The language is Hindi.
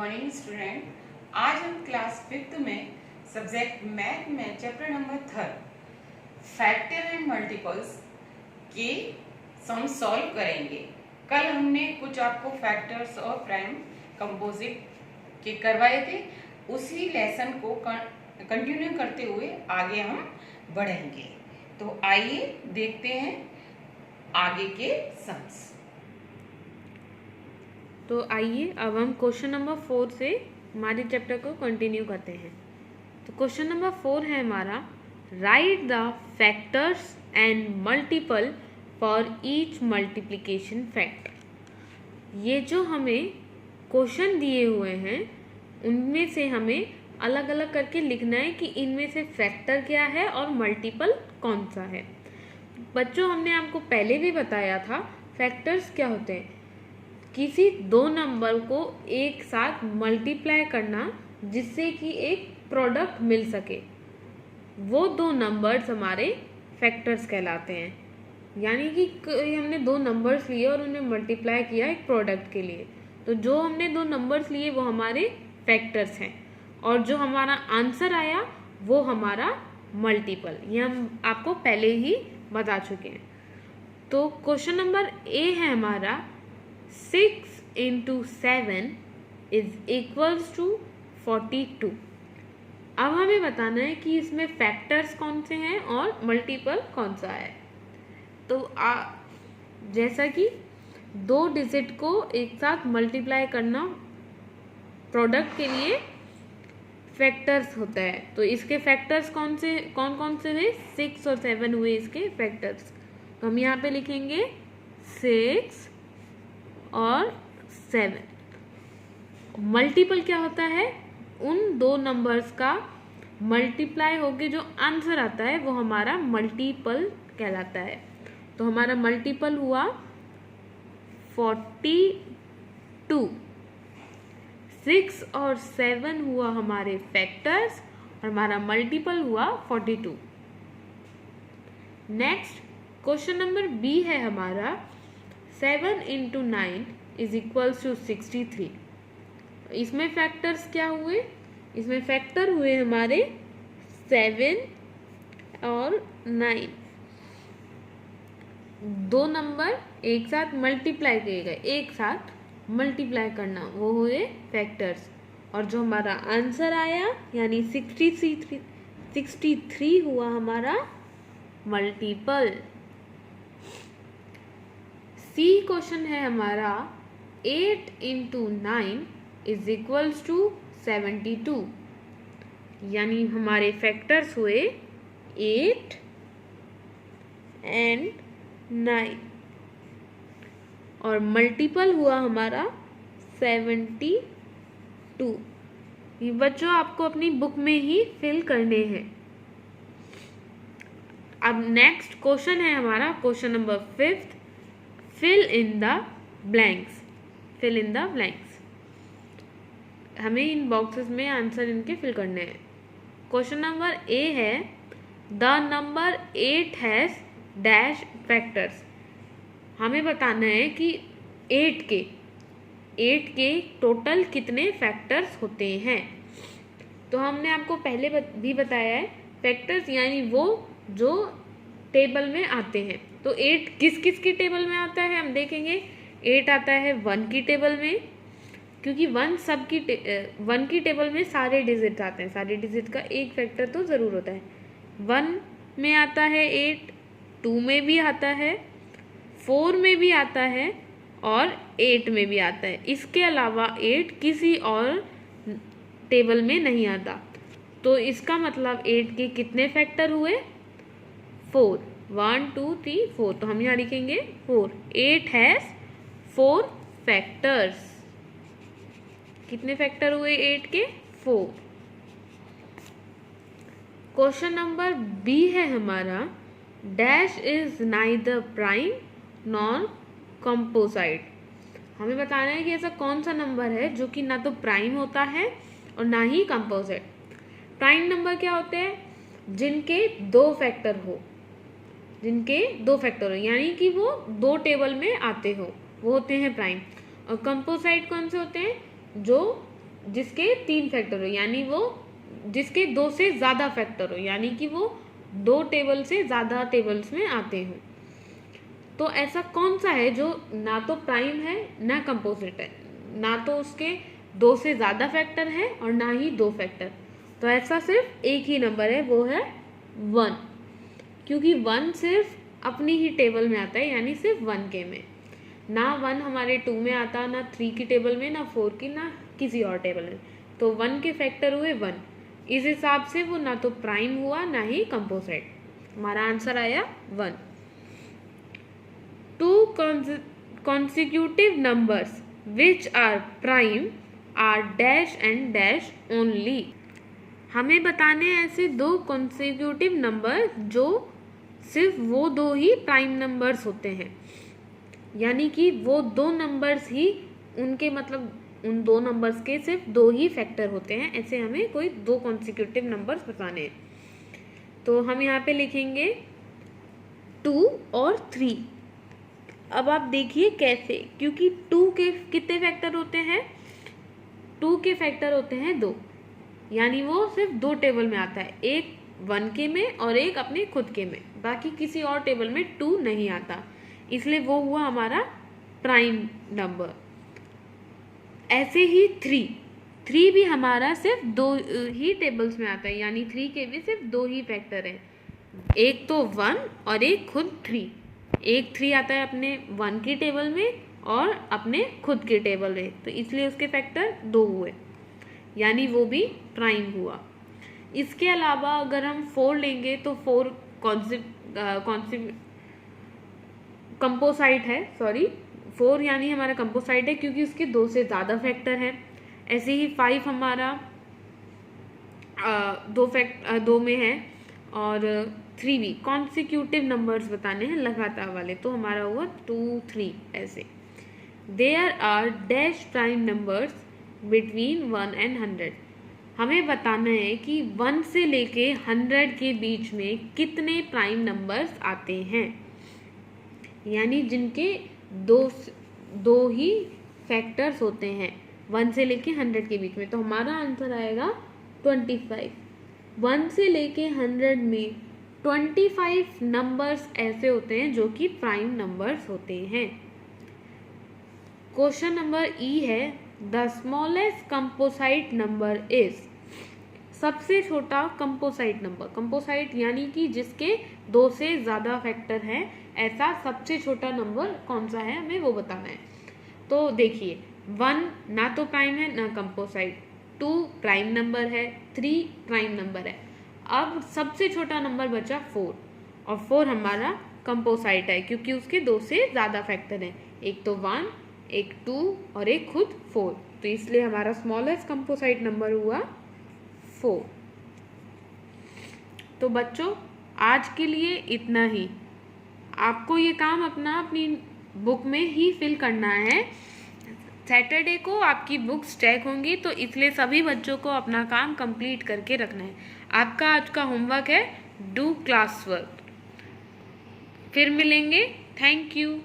Morning student. आज हम क्लास 5th में सब्जेक्ट मैथ में chapter number 3 factor and multiples के सम सॉल्व करेंगे। कल हमने कुछ आपको फैक्टर्स और प्राइम कंपोजिट के करवाए थे, उसी लेसन को कंटिन्यू करते हुए आगे हम बढ़ेंगे। तो आइए देखते हैं आगे के सम्स। तो आइए अब हम क्वेश्चन नंबर 4 से हमारे चैप्टर को कंटिन्यू करते हैं। तो क्वेश्चन नंबर 4 है हमारा, right the factors and multiple for each multiplication factor. ये जो हमें क्वेश्चन दिए हुए हैं उनमें से हमें अलग अलग करके लिखना है कि इनमें से फैक्टर क्या है और मल्टीपल कौन सा है। बच्चों, हमने आपको पहले भी बताया था फैक्टर्स क्या होते हैं, किसी दो नंबर को एक साथ मल्टीप्लाई करना जिससे कि एक प्रोडक्ट मिल सके, वो दो नंबर्स हमारे फैक्टर्स कहलाते हैं। यानी कि हमने दो नंबर्स लिए और उन्हें मल्टीप्लाई किया एक प्रोडक्ट के लिए, तो जो हमने दो नंबर्स लिए वो हमारे फैक्टर्स हैं और जो हमारा आंसर आया वो हमारा मल्टीपल। ये हम आपको पहले ही बता चुके हैं। तो क्वेश्चन नंबर ए है हमारा, 6 into 7 is equals to 42। अब हमें बताना है कि इसमें फैक्टर्स कौन से हैं और मल्टीपल कौन सा है। तो जैसा कि दो डिजिट को एक साथ मल्टीप्लाई करना प्रोडक्ट के लिए फैक्टर्स होता है, तो इसके फैक्टर्स कौन कौन से हुए, 6 और 7 हुए इसके फैक्टर्स। तो हम यहाँ पे लिखेंगे 6 और 7। मल्टीपल क्या होता है, उन दो नंबर्स का मल्टीप्लाई होके जो आंसर आता है वो हमारा मल्टीपल कहलाता है। तो हमारा मल्टीपल हुआ 42, 6 और 7 हुआ हमारे फैक्टर्स और हमारा मल्टीपल हुआ 42। नेक्स्ट क्वेश्चन नंबर बी है हमारा, 7 into 9 is equals to 63। इसमें फैक्टर्स क्या हुए, इसमें फैक्टर हुए हमारे 7 और 9। दो नंबर एक साथ मल्टीप्लाई किए गए, एक साथ मल्टीप्लाई करना, वो हुए फैक्टर्स। और जो हमारा आंसर आया यानी 63 हुआ हमारा मल्टीपल। सी क्वेश्चन है हमारा, 8 into 9 is equals to 72। यानी हमारे फैक्टर्स हुए 8 and 9 और मल्टीपल हुआ हमारा 72। ये बच्चों आपको अपनी बुक में ही फिल करने हैं। अब नेक्स्ट क्वेश्चन है हमारा question number 5, fill in the blanks. Fill in the blanks, हमें इन बॉक्सेस में आंसर इनके फिल करने हैं। क्वेश्चन नंबर ए है, the number 8 has dash factors. हमें बताना है कि 8 के टोटल कितने फैक्टर्स होते हैं। तो हमने आपको पहले भी बताया है, फैक्टर्स यानी वो जो टेबल में आते हैं। तो 8 किस किस की टेबल में आता है हम देखेंगे। 8 आता है 1 की टेबल में, क्योंकि 1 की टेबल में सारे डिजिट आते हैं, सारे डिजिट का एक फैक्टर तो ज़रूर होता है। 1 में आता है 8, 2 में भी आता है, 4 में भी आता है और 8 में भी आता है। इसके अलावा 8 किसी और टेबल में नहीं आता। तो इसका मतलब 8 के कितने फैक्टर हुए, 4। 1 2 3 4, तो हम यहाँ लिखेंगे 4। 8 हैज 4 फैक्टर्स। कितने फैक्टर हुए 8 के, 4। क्वेश्चन नंबर बी है हमारा, dash is neither prime nor composite. हमें बताना है कि ऐसा कौन सा नंबर है जो कि ना तो प्राइम होता है और ना ही कंपोजिट। प्राइम नंबर क्या होते हैं, जिनके दो फैक्टर हो, यानी कि वो दो टेबल में आते हो, वो होते हैं प्राइम। और कंपोजिट कौन से होते हैं, जो जिसके 3 फैक्टर हो, यानी वो जिसके 2 से ज़्यादा फैक्टर हो, यानी कि वो 2 टेबल से ज़्यादा टेबल्स में आते हों। तो ऐसा कौन सा है जो ना तो प्राइम है ना कंपोजिट है, ना तो उसके 2 से ज़्यादा फैक्टर है और ना ही 2 फैक्टर। तो ऐसा सिर्फ एक ही नंबर है, वो है 1, क्योंकि 1 सिर्फ अपनी ही टेबल में आता है, यानी सिर्फ 1 के में। ना 1 हमारे 2 में आता, ना 3 की टेबल में, ना 4 की, ना किसी और टेबल में। तो 1 के फैक्टर हुए 1, इस हिसाब से वो ना तो प्राइम हुआ ना ही कंपोजिट। हमारा आंसर आया 1। 2 consecutive numbers which are prime are dash and dash only। हमें बताने हैं ऐसे 2 consecutive नंबर जो सिर्फ वो 2 ही प्राइम नंबर्स होते हैं, यानी कि वो 2 नंबर्स ही उनके मतलब उन 2 नंबर्स के सिर्फ 2 ही फैक्टर होते हैं। ऐसे हमें कोई 2 कॉन्सिक्यूटिव नंबर्स बताने हैं। तो हम यहाँ पे लिखेंगे 2 और 3। अब आप देखिए कैसे, क्योंकि 2 के कितने फैक्टर होते हैं, 2 के फैक्टर होते हैं 2, यानी वो सिर्फ 2 टेबल में आता है, एक 1 के में और एक अपने खुद के में, बाकी किसी और टेबल में 2 नहीं आता, इसलिए वो हुआ हमारा प्राइम नंबर। ऐसे ही 3 भी हमारा सिर्फ 2 ही टेबल्स में आता है, यानी 3 के भी सिर्फ 2 ही फैक्टर हैं, एक तो 1 और एक खुद 3। एक 3 आता है अपने 1 की टेबल में और अपने खुद की टेबल में, तो इसलिए उसके फैक्टर 2 हुए, यानी वो भी प्राइम हुआ। इसके अलावा अगर हम 4 लेंगे तो 4 कंपोसाइट है, 4 यानी हमारा कंपोसाइट है क्योंकि उसके 2 से ज़्यादा फैक्टर हैं। ऐसे ही 5 हमारा 2 में है, और 3 भी कॉन्सिक्यूटिव नंबर्स बताने हैं लगातार वाले, तो हमारा हुआ 2 3 ऐसे। There are dash prime numbers between 1 and 100। हमें बताना है कि 1 से लेके 100 के बीच में कितने प्राइम नंबर्स आते हैं, यानी जिनके 2 ही फैक्टर्स होते हैं 1 से लेके 100 के बीच में। तो हमारा आंसर आएगा 25। 1 से लेके 100 में 25 नंबर्स ऐसे होते हैं जो कि प्राइम नंबर्स होते हैं। क्वेश्चन नंबर ई है, the smallest composite number is. सबसे छोटा कंपोसाइट नंबर, कंपोसाइट यानी कि जिसके 2 से ज़्यादा फैक्टर हैं, ऐसा सबसे छोटा नंबर कौन सा है हमें वो बताना है। तो देखिए 1 ना तो प्राइम है ना कंपोसाइट, 2 प्राइम नंबर है, 3 प्राइम नंबर है। अब सबसे छोटा नंबर बचा 4, और 4 हमारा कंपोसाइट है क्योंकि उसके 2 से ज़्यादा फैक्टर हैं, एक तो 1, एक 2 और एक खुद 4, तो इसलिए हमारा स्मॉलेस्ट कंपोसाइट नंबर हुआ 4। तो बच्चों आज के लिए इतना ही। आपको ये काम अपनी बुक में ही फिल करना है। सैटरडे को आपकी बुक्स चेक होंगी, तो इसलिए सभी बच्चों को अपना काम कंप्लीट करके रखना है। आपका आज का होमवर्क है डू क्लास वर्क। फिर मिलेंगे, थैंक यू।